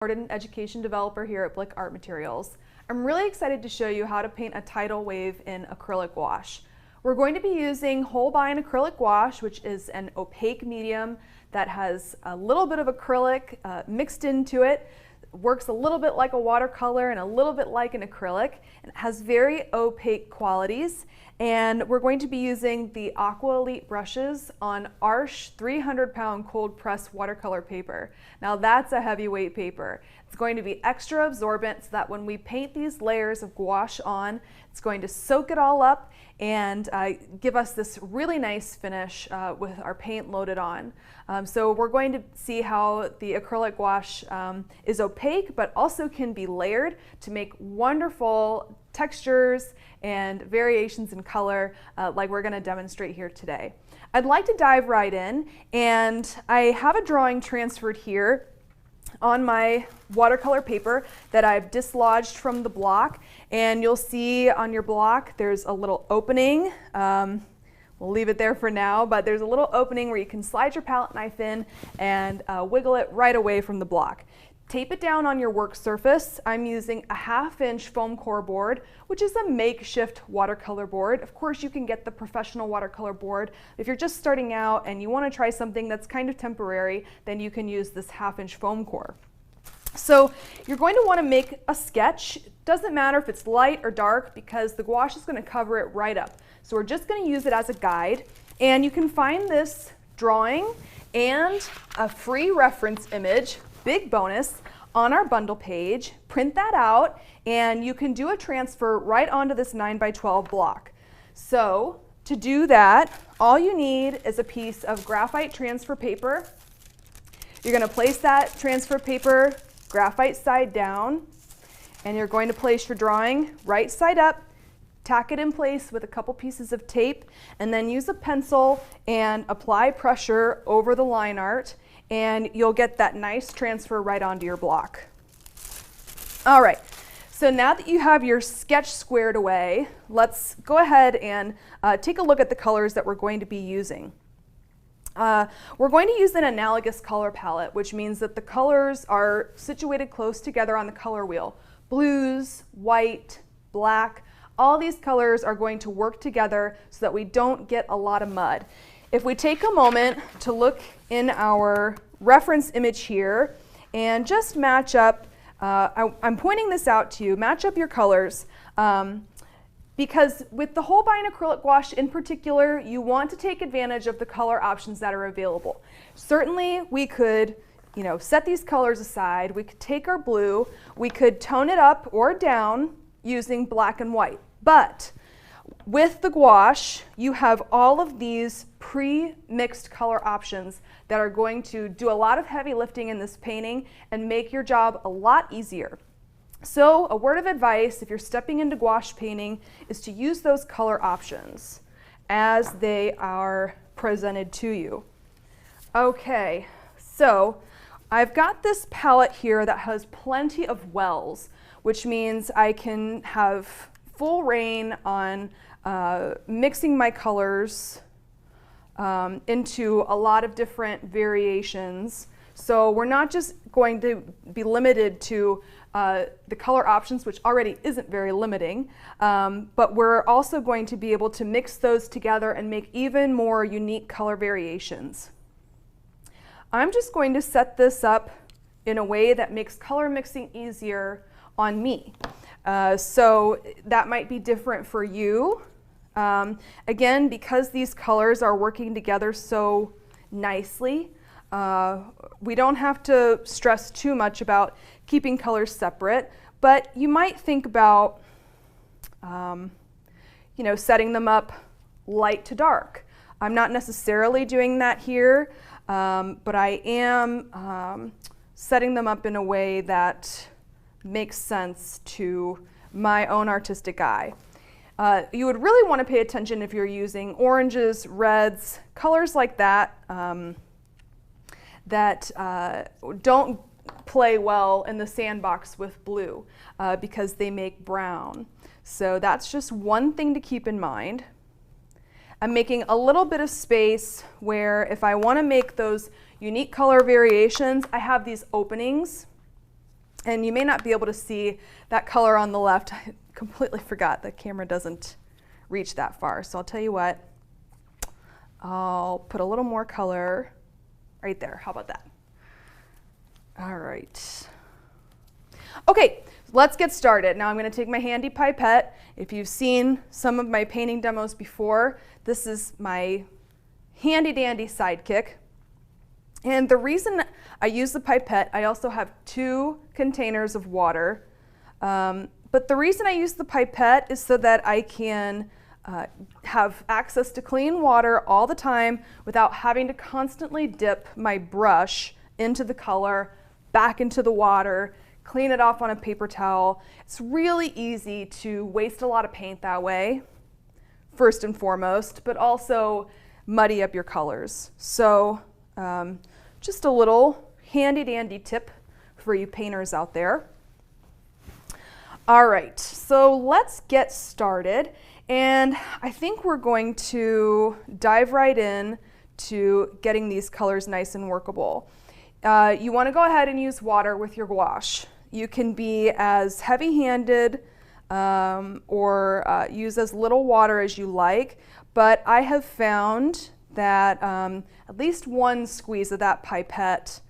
Nordin, education developer here at Blick Art Materials. I'm really excited to show you how to paint a tidal wave in acrylic gouache. We're going to be using Holbein Acrylic Gouache, which is an opaque medium that has a little bit of acrylic mixed into it. Works a little bit like a watercolor and a little bit like an acrylic, and it has very opaque qualities. And we're going to be using the Aqua Elite Brushes on Arches 300-pound cold press watercolor paper. Now that's a heavyweight paper. It's going to be extra absorbent so that when we paint these layers of gouache on, it's going to soak it all up and give us this really nice finish with our paint loaded on. So we're going to see how the acrylic gouache is opaque but also can be layered to make wonderful textures and variations in color like we're going to demonstrate here today. I'd like to dive right in, and I have a drawing transferred here on my watercolor paper that I've dislodged from the block, and you'll see on your block there's a little opening. We'll leave it there for now, but there's a little opening where you can slide your palette knife in and wiggle it right away from the block. Tape it down on your work surface. I'm using a 1/2-inch foam core board, which is a makeshift watercolor board. Of course, you can get the professional watercolor board. If you're just starting out and you want to try something that's kind of temporary, then you can use this 1/2-inch foam core. So you're going to want to make a sketch. Doesn't matter if it's light or dark because the gouache is going to cover it right up. So we're just going to use it as a guide. And you can find this drawing and a free reference image, big bonus, on our bundle page. Print that out and you can do a transfer right onto this 9x12 block. So to do that, all you need is a piece of graphite transfer paper. You're going to place that transfer paper graphite side down, and you're going to place your drawing right side up, tack it in place with a couple pieces of tape, and then use a pencil and apply pressure over the line art, and you'll get that nice transfer right onto your block. All right, so now that you have your sketch squared away, let's go ahead and take a look at the colors that we're going to be using. We're going to use an analogous color palette, which means that the colors are situated close together on the color wheel. Blues, white, black, all these colors are going to work together so that we don't get a lot of mud. If we take a moment to look in our reference image here and just match up, I'm pointing this out to you, match up your colors. Because with the Holbein Acrylic Gouache in particular, you want to take advantage of the color options that are available. Certainly we could, set these colors aside. We could take our blue, we could tone it up or down using black and white. But with the gouache, you have all of these pre-mixed color options that are going to do a lot of heavy lifting in this painting and make your job a lot easier. So a word of advice if you're stepping into gouache painting is to use those color options as they are presented to you. Okay, so I've got this palette here that has plenty of wells, which means I can have full reign on mixing my colors into a lot of different variations. So we're not just going to be limited to the color options, which already isn't very limiting, but we're also going to be able to mix those together and make even more unique color variations. I'm just going to set this up in a way that makes color mixing easier on me. So that might be different for you. Again, because these colors are working together so nicely, we don't have to stress too much about keeping colors separate, but you might think about setting them up light to dark. I'm not necessarily doing that here, but I am setting them up in a way that makes sense to my own artistic eye. You would really want to pay attention if you're using oranges, reds, colors like that that don't play well in the sandbox with blue because they make brown. So that's just one thing to keep in mind. I'm making a little bit of space where if I want to make those unique color variations, I have these openings And you may not be able to see that color on the left. I completely forgot the camera doesn't reach that far. So I'll tell you what, I'll put a little more color right there. How about that? All right. Okay, let's get started. Now I'm going to take my handy pipette. If you've seen some of my painting demos before, this is my handy dandy sidekick. And the reason I use the pipette, I also have 2 containers of water. But the reason I use the pipette is so that I can have access to clean water all the time without having to constantly dip my brush into the color, back into the water, clean it off on a paper towel. It's really easy to waste a lot of paint that way, first and foremost, but also muddy up your colors. So just a little handy dandy tip for you painters out there. All right, so let's get started. And I think we're going to dive right in to getting these colors nice and workable. You want to go ahead and use water with your gouache. You can be as heavy-handed or use as little water as you like, but I have found that at least 1 squeeze of that pipette,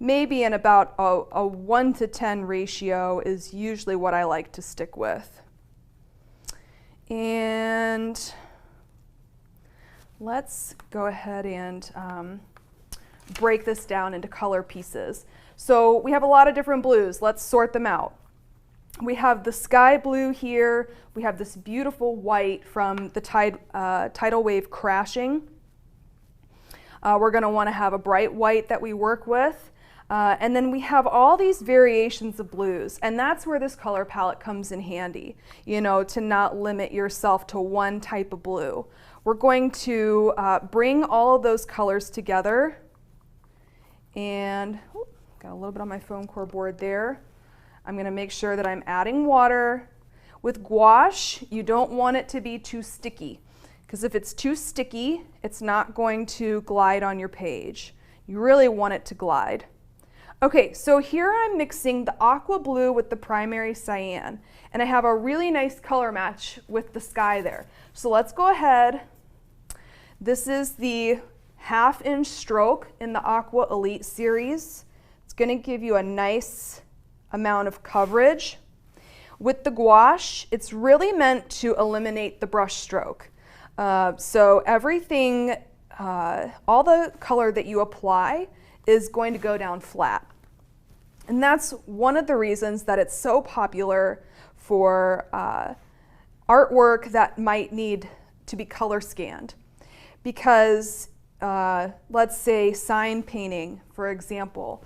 maybe in about a 1 to 10 ratio, is usually what I like to stick with. And let's go ahead and break this down into color pieces. So we have a lot of different blues. Let's sort them out. We have the sky blue here. We have this beautiful white from the Tidal wave crashing. We're going to want to have a bright white that we work with. And then we have all these variations of blues, and that's where this color palette comes in handy, you know, to not limit yourself to one type of blue. We're going to bring all of those colors together, and got a little bit on my foam core board there. I'm going to make sure that I'm adding water. With gouache, you don't want it to be too sticky, because if it's too sticky, it's not going to glide on your page. You really want it to glide. Okay, so here I'm mixing the aqua blue with the primary cyan, and I have a really nice color match with the sky there. So let's go ahead. This is the 1/2 inch stroke in the Aqua Elite series. It's going to give you a nice amount of coverage. With the gouache, it's really meant to eliminate the brush stroke. So everything, all the color that you apply is going to go down flat. And that's one of the reasons that it's so popular for artwork that might need to be color scanned. Because let's say sign painting, for example,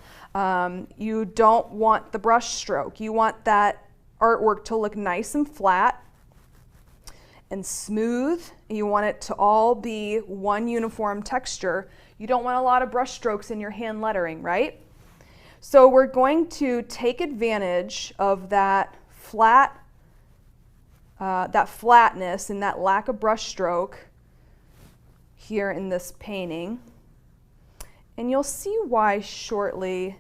you don't want the brush stroke. You want that artwork to look nice and flat and smooth. You want it to all be one uniform texture. You don't want a lot of brush strokes in your hand lettering, right? So we're going to take advantage of that flatness and that lack of brush stroke here in this painting. And you'll see why shortly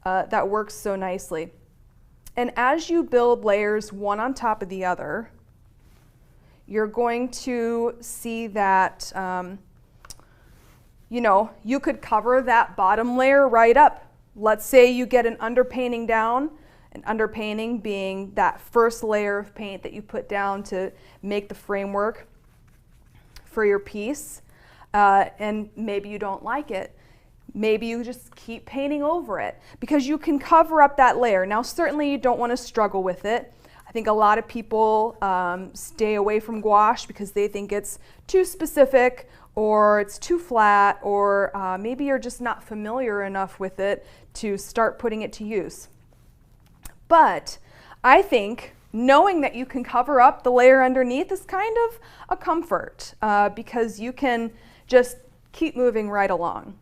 that works so nicely. And as you build layers one on top of the other, you're going to see that you know, you could cover that bottom layer right up. Let's say you get an underpainting down, an underpainting being that first layer of paint that you put down to make the framework for your piece, and maybe you don't like it. Maybe you just keep painting over it because you can cover up that layer. Now, certainly you don't want to struggle with it. I think a lot of people stay away from gouache because they think it's too specific or it's too flat, or maybe you're just not familiar enough with it to start putting it to use. But I think knowing that you can cover up the layer underneath is kind of a comfort because you can just keep moving right along.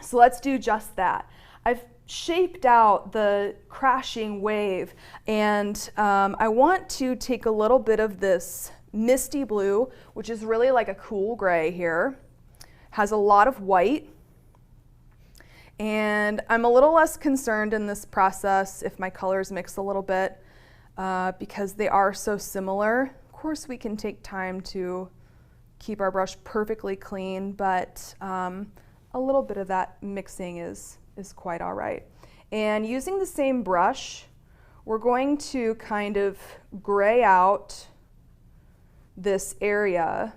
So let's do just that. I've shaped out the crashing wave, and I want to take a little bit of this misty blue, which is really like a cool gray here, has a lot of white, And I'm a little less concerned in this process if my colors mix a little bit because they are so similar. Of course, we can take time to keep our brush perfectly clean, but a little bit of that mixing is quite all right. And using the same brush, we're going to kind of gray out this area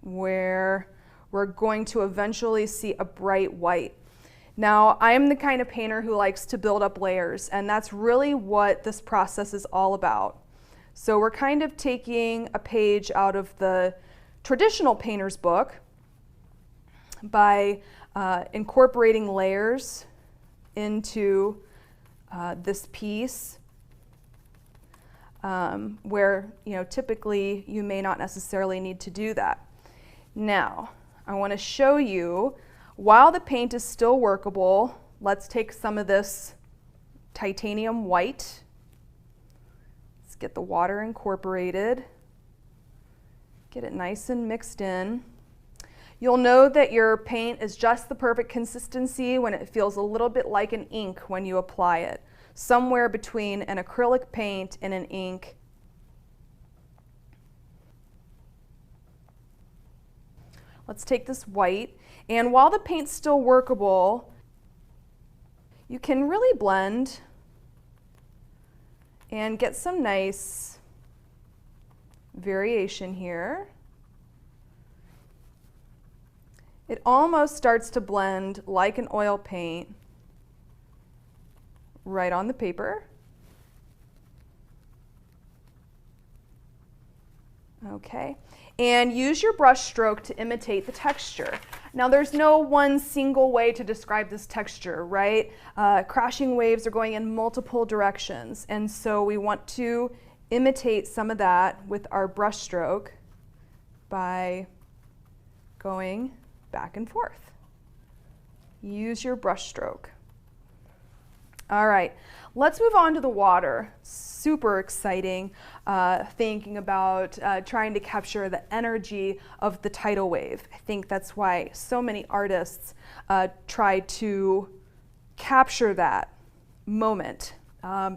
where we're going to eventually see a bright white. Now, I am the kind of painter who likes to build up layers, and that's really what this process is all about. So we're kind of taking a page out of the traditional painter's book by incorporating layers into this piece where, typically you may not necessarily need to do that. Now, I want to show you, while the paint is still workable, let's take some of this titanium white. Let's get the water incorporated. Get it nice and mixed in. You'll know that your paint is just the perfect consistency when it feels a little bit like an ink when you apply it. Somewhere between an acrylic paint and an ink. Let's take this white, and while the paint's still workable, you can really blend and get some nice variation here. It almost starts to blend like an oil paint right on the paper. Okay, and use your brush stroke to imitate the texture. Now, there's no one single way to describe this texture, right? Crashing waves are going in multiple directions, and so we want to imitate some of that with our brush stroke by going back and forth. Use your brush stroke. All right, let's move on to the water. Super exciting, thinking about trying to capture the energy of the tidal wave. I think that's why so many artists try to capture that moment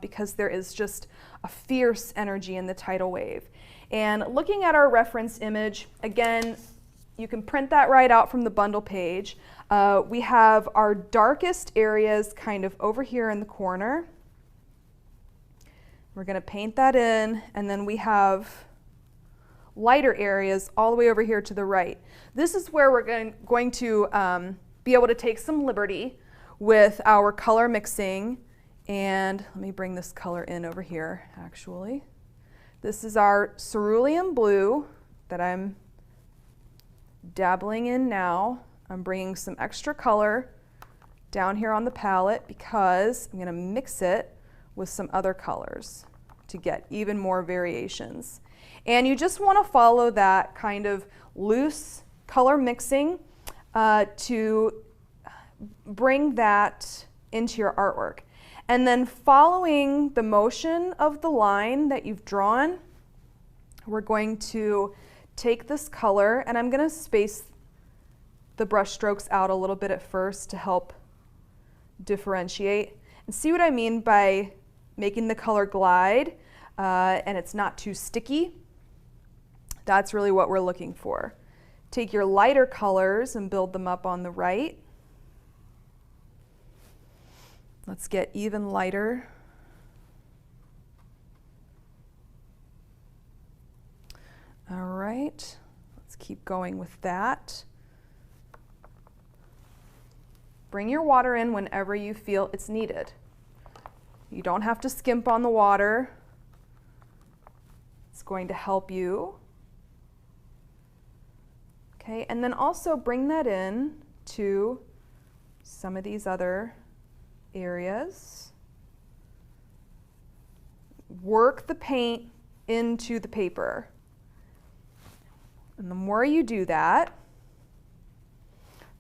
because there is just a fierce energy in the tidal wave. And looking at our reference image, again, you can print that right out from the bundle page. We have our darkest areas kind of over here in the corner. We're going to paint that in, and then we have lighter areas all the way over here to the right. This is where we're going to be able to take some liberty with our color mixing. And let me bring this color in over here, actually. This is our cerulean blue that I'm dabbling in now. I'm bringing some extra color down here on the palette because I'm going to mix it with some other colors to get even more variations. And you just want to follow that kind of loose color mixing to bring that into your artwork. And then following the motion of the line that you've drawn, we're going to take this color, and I'm going to space the brush strokes out a little bit at first to help differentiate. And see what I mean by making the color glide and it's not too sticky? That's really what we're looking for. Take your lighter colors and build them up on the right. Let's get even lighter. All right, let's keep going with that. Bring your water in whenever you feel it's needed. You don't have to skimp on the water. It's going to help you. Okay, and then also bring that in to some of these other areas. Work the paint into the paper. And the more you do that,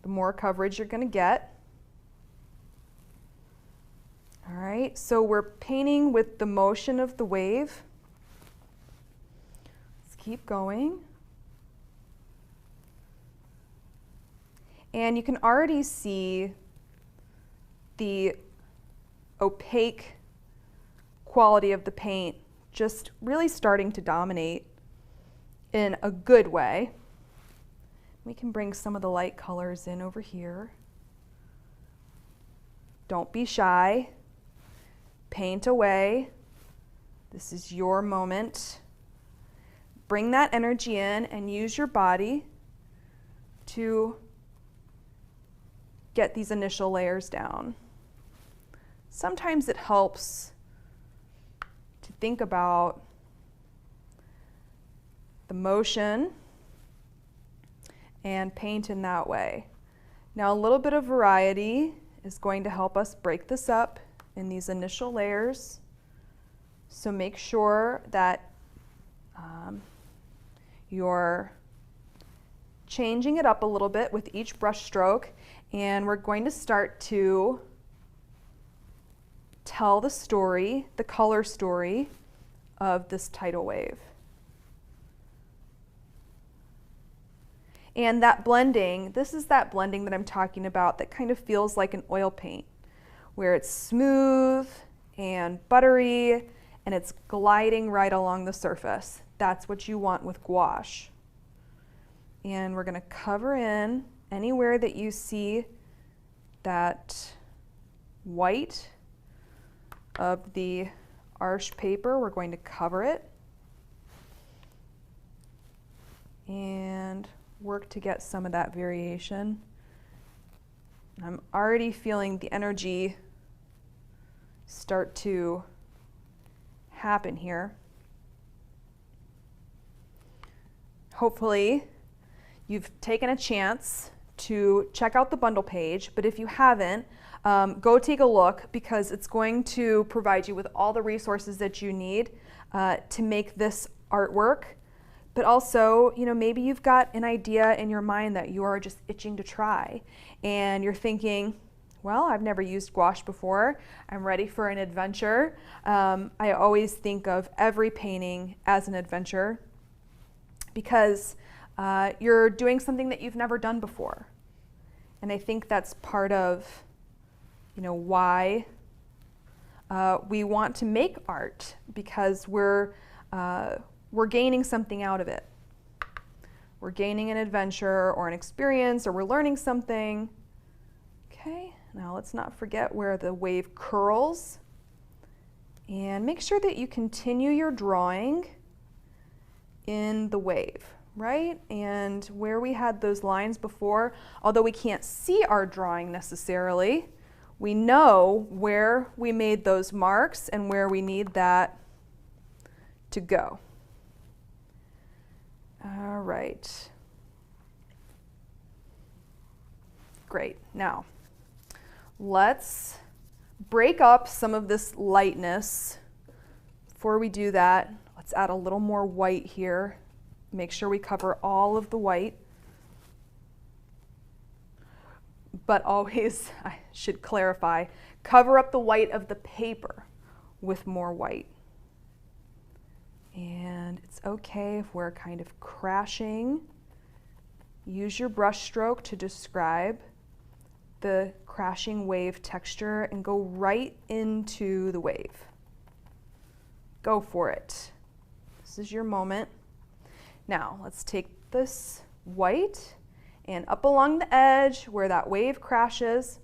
the more coverage you're going to get. All right, so we're painting with the motion of the wave. Let's keep going. And you can already see the opaque quality of the paint just really starting to dominate in a good way. We can bring some of the light colors in over here. Don't be shy. Paint away. This is your moment. Bring that energy in and use your body to get these initial layers down. Sometimes it helps to think about the motion and paint in that way. Now a little bit of variety is going to help us break this up in these initial layers. So make sure that you're changing it up a little bit with each brush stroke, and we're going to start to tell the story, the color story of this tidal wave. And that blending, this is that blending that I'm talking about that kind of feels like an oil paint, where it's smooth and buttery and it's gliding right along the surface. That's what you want with gouache. And we're going to cover in anywhere that you see that white of the arch paper. We're going to cover it and work to get some of that variation. I'm already feeling the energy start to happen here. Hopefully you've taken a chance to check out the bundle page, but if you haven't, go take a look, because it's going to provide you with all the resources that you need to make this artwork. But also, you know, maybe you've got an idea in your mind that you are just itching to try, and you're thinking, well, I've never used gouache before. I'm ready for an adventure. I always think of every painting as an adventure, because you're doing something that you've never done before. And I think that's part of, you know, why we want to make art, because we're gaining something out of it. We're gaining an adventure or an experience, or we're learning something. Okay, now let's not forget where the wave curls. And make sure that you continue your drawing in the wave, right? And where we had those lines before, although we can't see our drawing necessarily, we know where we made those marks and where we need that to go. All right. Great. Now, let's break up some of this lightness. Before we do that, let's add a little more white here. Make sure we cover all of the white. But always, I should clarify, cover up the white of the paper with more white. And it's okay if we're kind of crashing. Use your brush stroke to describe the crashing wave texture and go right into the wave. Go for it. This is your moment. Now let's take this white and up along the edge where that wave crashes,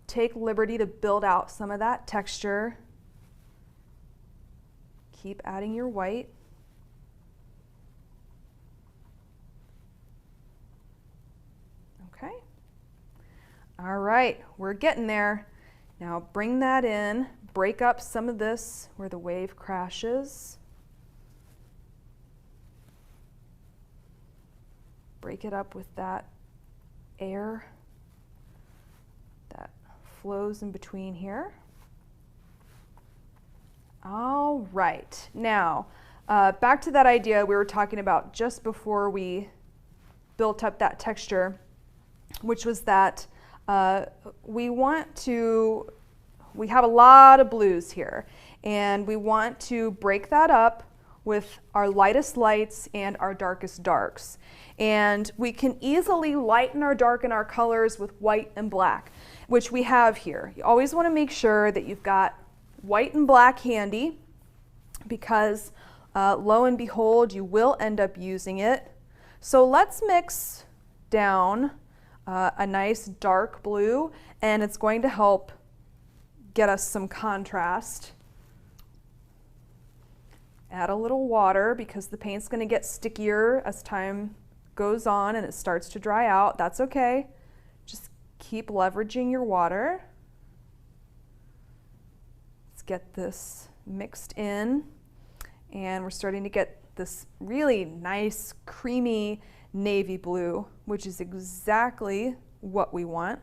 take liberty to build out some of that texture. Keep adding your white. Okay. All right, we're getting there. Now bring that in, break up some of this where the wave crashes. Break it up with that air that flows in between here. All right, now back to that idea we were talking about just before we built up that texture, which was that we have a lot of blues here, and we want to break that up with our lightest lights and our darkest darks. And we can easily lighten or darken our colors with white and black, which we have here. You always want to make sure that you've got white and black handy, because lo and behold, you will end up using it. So let's mix down a nice dark blue, and it's going to help get us some contrast. Add a little water because the paint's going to get stickier as time goes on and it starts to dry out. That's okay. Just keep leveraging your water. Let's get this mixed in, and we're starting to get this really nice creamy navy blue, which is exactly what we want.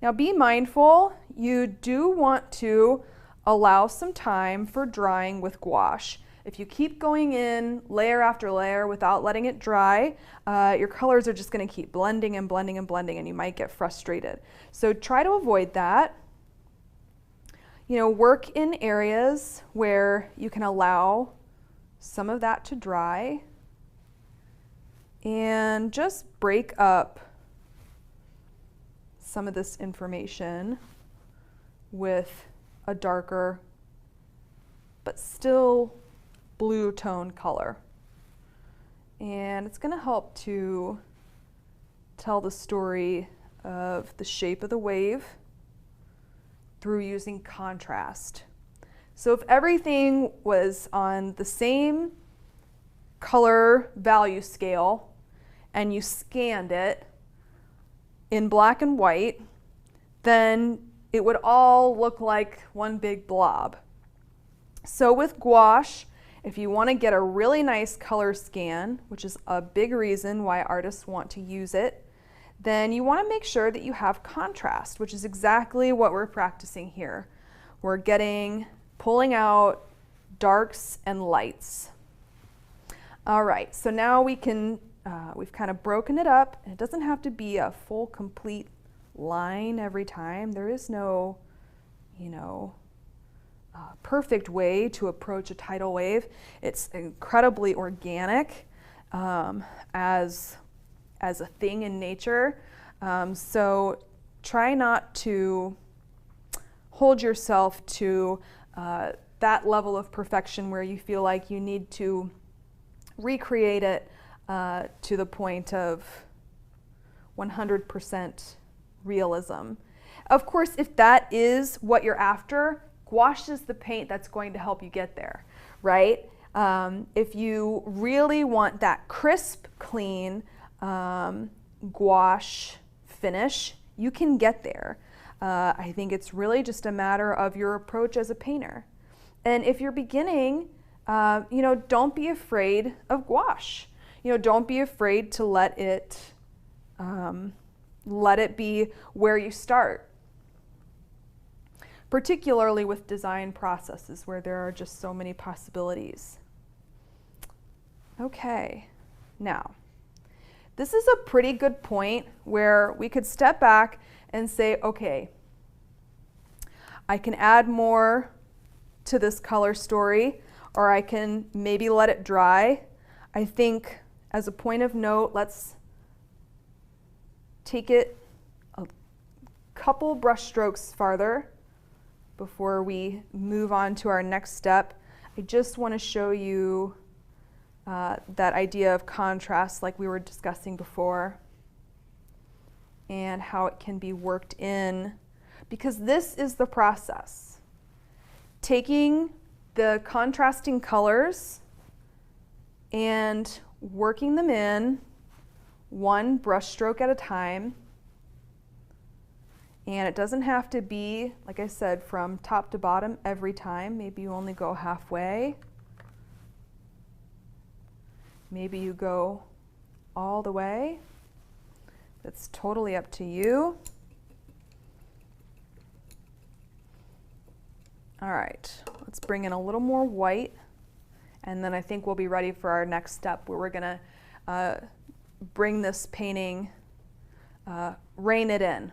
Now be mindful, you do want to allow some time for drying with gouache. If you keep going in layer after layer without letting it dry, your colors are just going to keep blending and blending and blending, and you might get frustrated. So try to avoid that. You know, work in areas where you can allow some of that to dry, and just break up some of this information with a darker but still blue tone color. And it's going to help to tell the story of the shape of the wave through using contrast. So if everything was on the same color value scale and you scanned it in black and white, then it would all look like one big blob. So with gouache, if you want to get a really nice color scan, which is a big reason why artists want to use it, then you want to make sure that you have contrast, which is exactly what we're practicing here. We're pulling out darks and lights. All right, so now we've kind of broken it up. It doesn't have to be a full, complete line every time. There is no, perfect way to approach a tidal wave. It's incredibly organic as a thing in nature. So try not to hold yourself to that level of perfection where you feel like you need to recreate it to the point of 100% realism. Of course, if that is what you're after, gouache is the paint that's going to help you get there, right? If you really want that crisp, clean gouache finish, you can get there. I think it's really just a matter of your approach as a painter. And if you're beginning, don't be afraid of gouache. Don't be afraid to let it be where you start, particularly with design processes where there are just so many possibilities. Okay, now, this is a pretty good point where we could step back and say, okay, I can add more to this color story, or I can maybe let it dry. I think as a point of note, let's take it a couple brush strokes farther before we move on to our next step. I just want to show you that idea of contrast like we were discussing before, and how it can be worked in, because this is the process. Taking the contrasting colors and working them in one brush stroke at a time. And it doesn't have to be, like I said, from top to bottom every time. Maybe you only go halfway. Maybe you go all the way. That's totally up to you. All right, let's bring in a little more white, and then I think we'll be ready for our next step where we're gonna bring this painting, rein it in.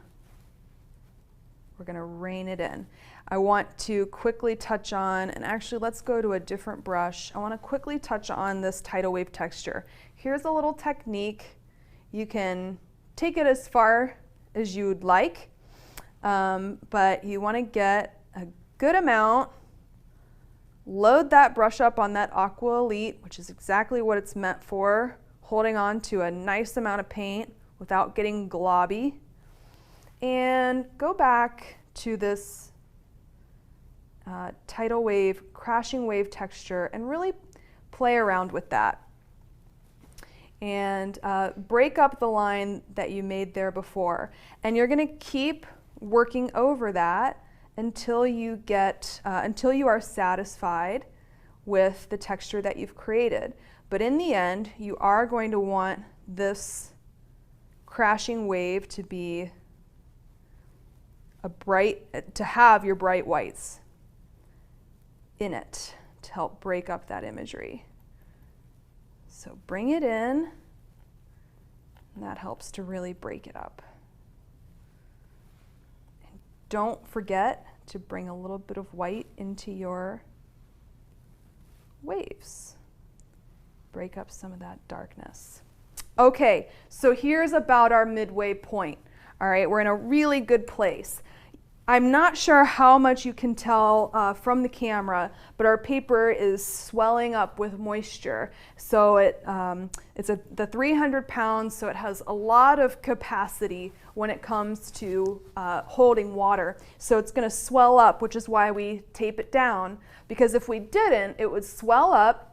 we're going to rein it in. I want to quickly touch on, and actually let's go to a different brush. I want to quickly touch on this tidal wave texture. Here's a little technique. You can take it as far as you would like, but you want to get a good amount, load that brush up on that Aqua Elite, which is exactly what it's meant for, holding on to a nice amount of paint without getting globby, and go back to this tidal wave, crashing wave texture, and really play around with that. And break up the line that you made there before. And you're going to keep working over that until you get, until you are satisfied with the texture that you've created. But in the end, you are going to want this crashing wave to be a bright, to have your bright whites in it to help break up that imagery. So bring it in, and that helps to really break it up. And don't forget to bring a little bit of white into your waves. Break up some of that darkness. Okay, so here's about our midway point. All right, we're in a really good place. I'm not sure how much you can tell from the camera, but our paper is swelling up with moisture. So it's the 300 pounds, so it has a lot of capacity when it comes to holding water. So it's going to swell up, which is why we tape it down, because if we didn't, it would swell up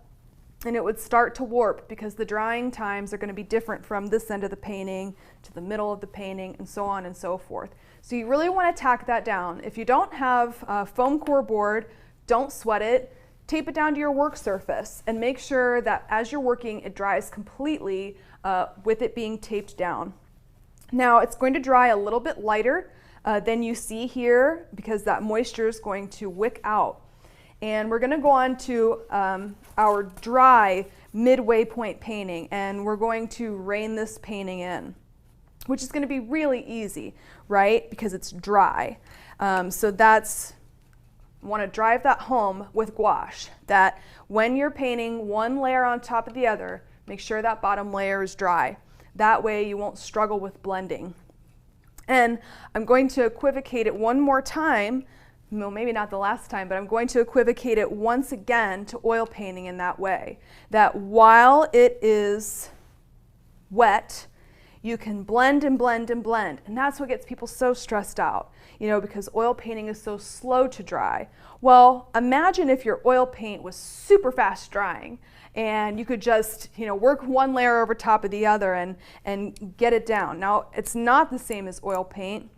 and it would start to warp, because the drying times are going to be different from this end of the painting to the middle of the painting, and so on and so forth. So you really want to tack that down. If you don't have a foam core board, don't sweat it. Tape it down to your work surface and make sure that as you're working, it dries completely with it being taped down. Now it's going to dry a little bit lighter than you see here, because that moisture is going to wick out. And we're going to go on to our dry midway point painting, and we're going to rein this painting in, which is going to be really easy, right? Because it's dry. So that's, I want to drive that home with gouache, that when you're painting one layer on top of the other, make sure that bottom layer is dry. That way you won't struggle with blending. And I'm going to equivocate it one more time. Well, maybe not the last time, but I'm going to equivocate it once again to oil painting in that way. That while it is wet, you can blend and blend and blend. And that's what gets people so stressed out, you know, because oil painting is so slow to dry. Well, imagine if your oil paint was super fast drying and you could just, you know, work one layer over top of the other and get it down. Now, it's not the same as oil paint.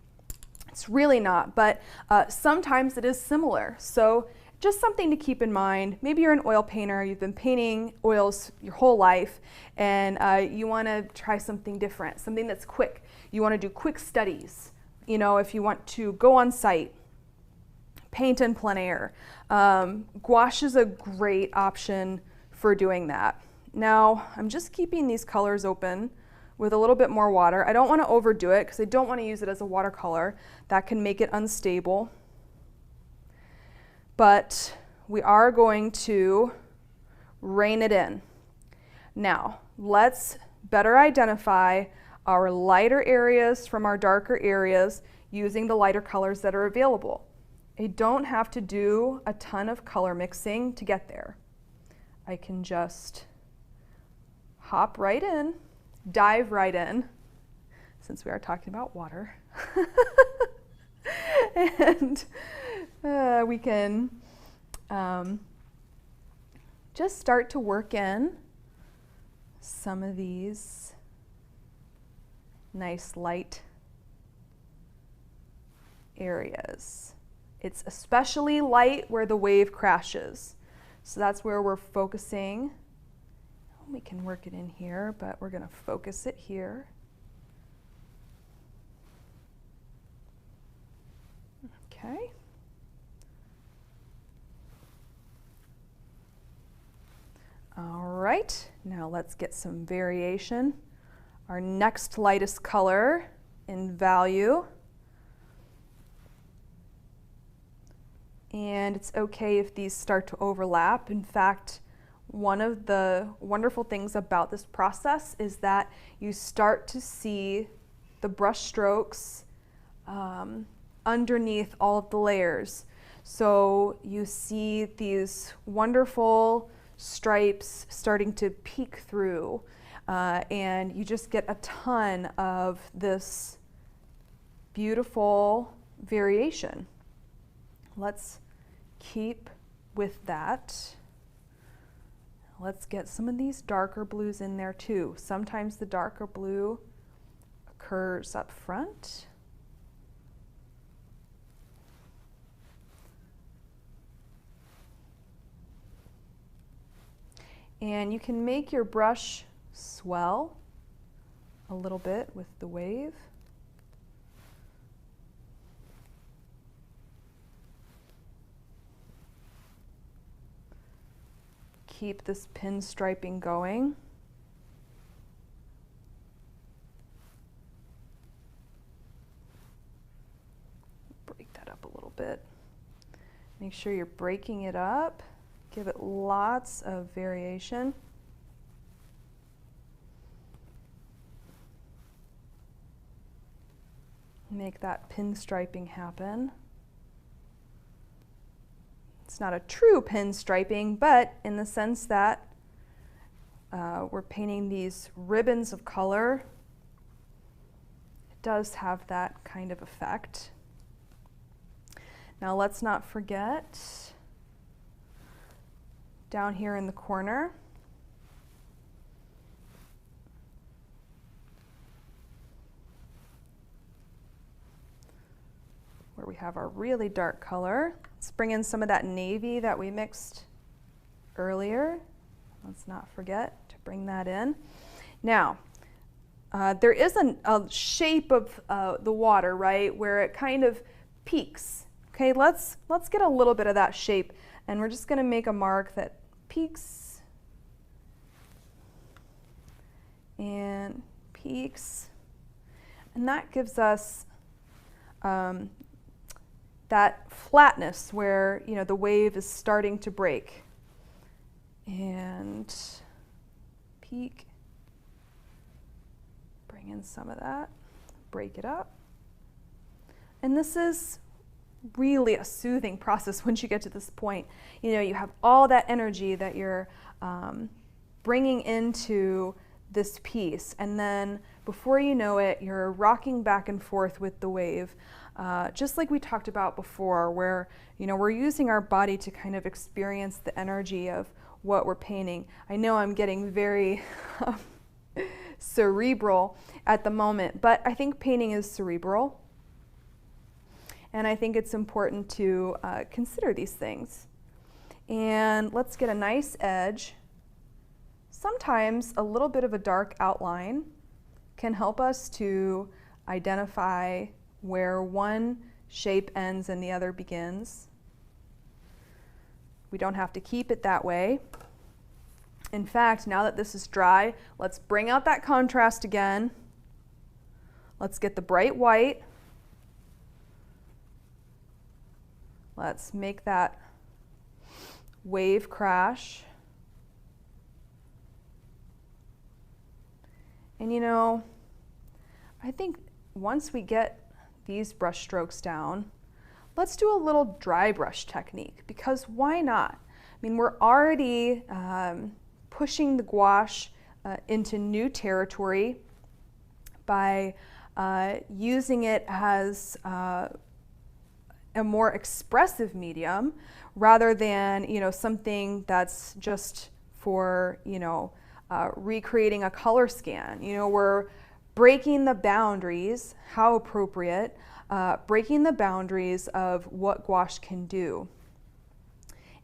It's really not, but sometimes it is similar. So just something to keep in mind. Maybe you're an oil painter, you've been painting oils your whole life, and you want to try something different, something that's quick. You want to do quick studies. You know, if you want to go on site, paint in plein air. Gouache is a great option for doing that. Now, I'm just keeping these colors open with a little bit more water. I don't want to overdo it because I don't want to use it as a watercolor. That can make it unstable. But we are going to rein it in. Now, let's better identify our lighter areas from our darker areas using the lighter colors that are available. I don't have to do a ton of color mixing to get there. I can just hop right in, dive right in, since we are talking about water. And we can just start to work in some of these nice light areas. It's especially light where the wave crashes. So that's where we're focusing. We can work it in here, but we're going to focus it here. Okay. All right, now let's get some variation. Our next lightest color in value and it's okay if these start to overlap. In fact, one of the wonderful things about this process is that you start to see the brush strokes underneath all of the layers. So you see these wonderful stripes starting to peek through, and you just get a ton of this beautiful variation. Let's keep with that. Let's get some of these darker blues in there too. Sometimes the darker blue occurs up front. And you can make your brush swell a little bit with the wave. Keep this pinstriping going. Break that up a little bit. Make sure you're breaking it up. Give it lots of variation. Make that pinstriping happen. It's not a true pinstriping, but in the sense that we're painting these ribbons of color, it does have that kind of effect. Now let's not forget down here in the corner, where we have our really dark color. Let's bring in some of that navy that we mixed earlier. Let's not forget to bring that in. Now, there is a shape of the water, right, where it kind of peaks. Okay, let's get a little bit of that shape, and we're just going to make a mark that peaks and peaks, and that gives us that flatness where, you know, the wave is starting to break. And peak, bring in some of that, break it up. And this is really a soothing process once you get to this point. You know, you have all that energy that you're bringing into this piece, and then before you know it, you're rocking back and forth with the wave, just like we talked about before, where, you know, we're using our body to kind of experience the energy of what we're painting. I know I'm getting very cerebral at the moment, but I think painting is cerebral, and I think it's important to consider these things. And let's get a nice edge. Sometimes a little bit of a dark outline can help us to identify where one shape ends and the other begins. We don't have to keep it that way. In fact, now that this is dry, let's bring out that contrast again. Let's get the bright white. Let's make that wave crash. And you know, I think once we get these brush strokes down, let's do a little dry brush technique, because why not? I mean, we're already pushing the gouache into new territory by using it as a more expressive medium rather than, you know, something that's just for, you know, recreating a color scan. You know, we're breaking the boundaries, how appropriate, breaking the boundaries of what gouache can do.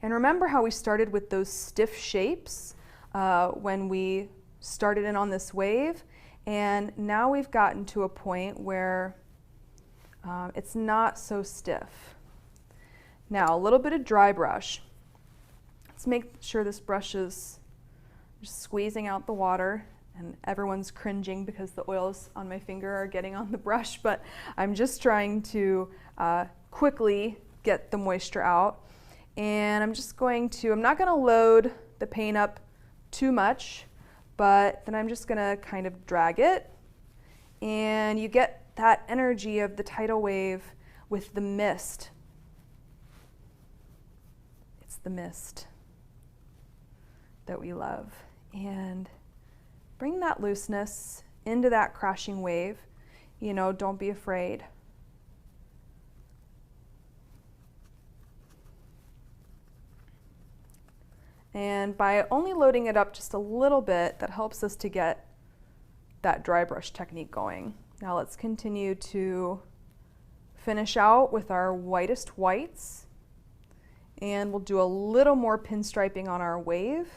And remember how we started with those stiff shapes when we started in on this wave, and now we've gotten to a point where it's not so stiff. Now a little bit of dry brush. Let's make sure this brush is just squeezing out the water, and everyone's cringing because the oils on my finger are getting on the brush, but I'm just trying to quickly get the moisture out. And I'm just going to, I'm not going to load the paint up too much, but then I'm just going to kind of drag it, and you get that energy of the tidal wave with the mist. It's the mist that we love. And bring that looseness into that crashing wave. You know, don't be afraid. And by only loading it up just a little bit, that helps us to get that dry brush technique going. Now let's continue to finish out with our whitest whites. And we'll do a little more pinstriping on our wave.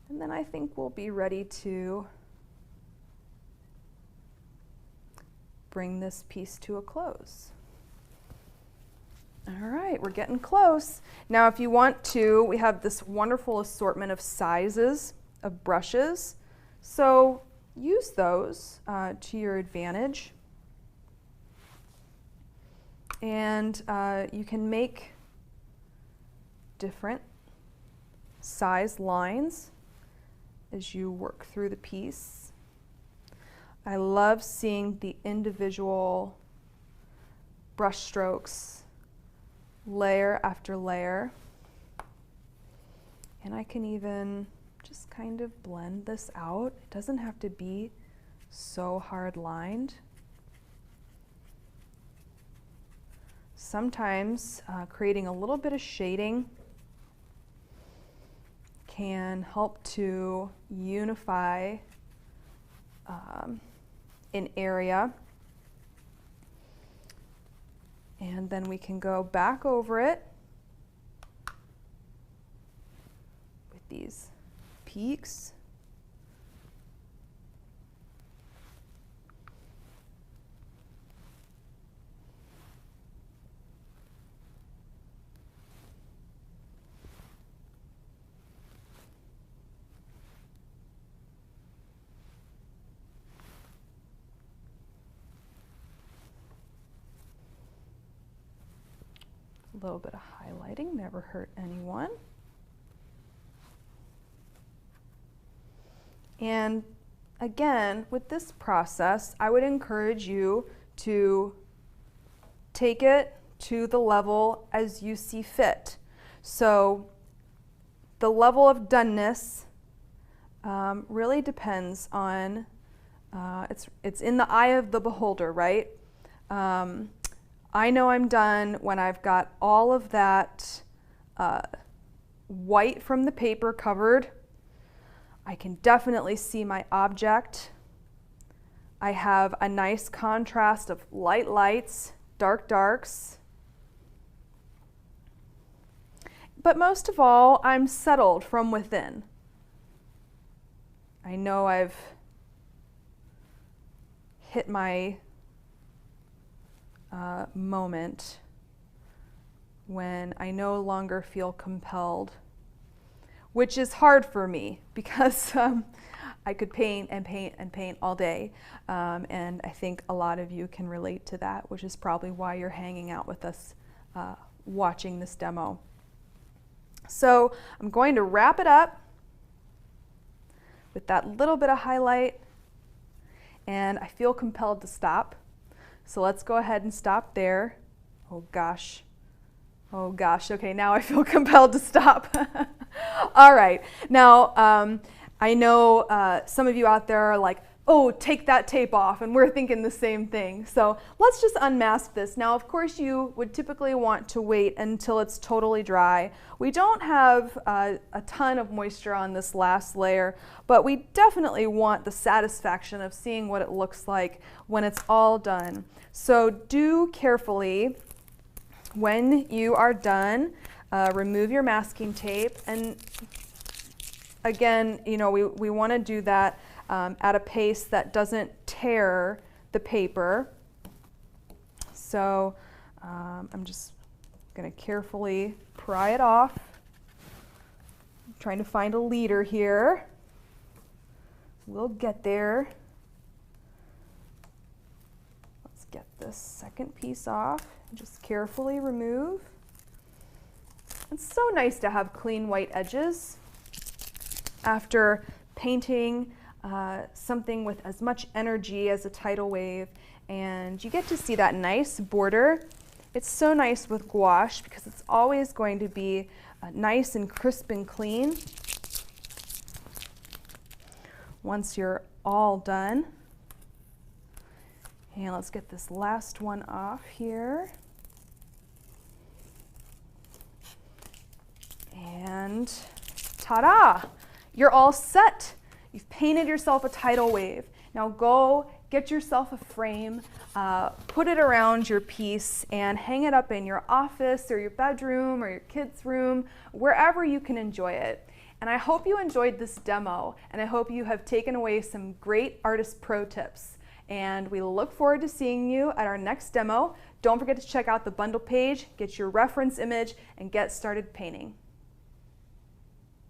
And then I think we'll be ready to bring this piece to a close. All right, we're getting close. Now if you want to, we have this wonderful assortment of sizes of brushes. So use those to your advantage. And you can make different size lines as you work through the piece. I love seeing the individual brush strokes layer after layer. And I can even just kind of blend this out. It doesn't have to be so hard lined. Sometimes creating a little bit of shading can help to unify an area. And then we can go back over it with these peaks. A little bit of highlighting never hurt anyone. And again, with this process, I would encourage you to take it to the level as you see fit. So the level of doneness really depends on, it's in the eye of the beholder, right? I know I'm done when I've got all of that white from the paper covered. I can definitely see my object. I have a nice contrast of light lights, dark darks. But most of all, I'm settled from within. I know I've hit my moment when I no longer feel compelled, which is hard for me because I could paint and paint and paint all day, and I think a lot of you can relate to that, which is probably why you're hanging out with us watching this demo. So I'm going to wrap it up with that little bit of highlight, and I feel compelled to stop. So let's go ahead and stop there. Oh gosh. Oh gosh. Okay, now I feel compelled to stop. All right. Now, I know some of you out there are like, oh, take that tape off, and we're thinking the same thing. So let's just unmask this. Now, of course, you would typically want to wait until it's totally dry. We don't have a ton of moisture on this last layer, but we definitely want the satisfaction of seeing what it looks like when it's all done. So do carefully, when you are done, remove your masking tape. And again, you know, we want to do that at a pace that doesn't tear the paper. So I'm just going to carefully pry it off. I'm trying to find a leader here. We'll get there. Let's get this second piece off. Just carefully remove. It's so nice to have clean white edges after painting something with as much energy as a tidal wave, and you get to see that nice border. It's so nice with gouache because it's always going to be nice and crisp and clean once you're all done. And let's get this last one off here. And ta-da! You're all set. You've painted yourself a tidal wave. Now go get yourself a frame, put it around your piece, and hang it up in your office or your bedroom or your kids' room, wherever you can enjoy it. And I hope you enjoyed this demo, and I hope you have taken away some great artist pro tips. And we look forward to seeing you at our next demo. Don't forget to check out the bundle page, get your reference image, and get started painting.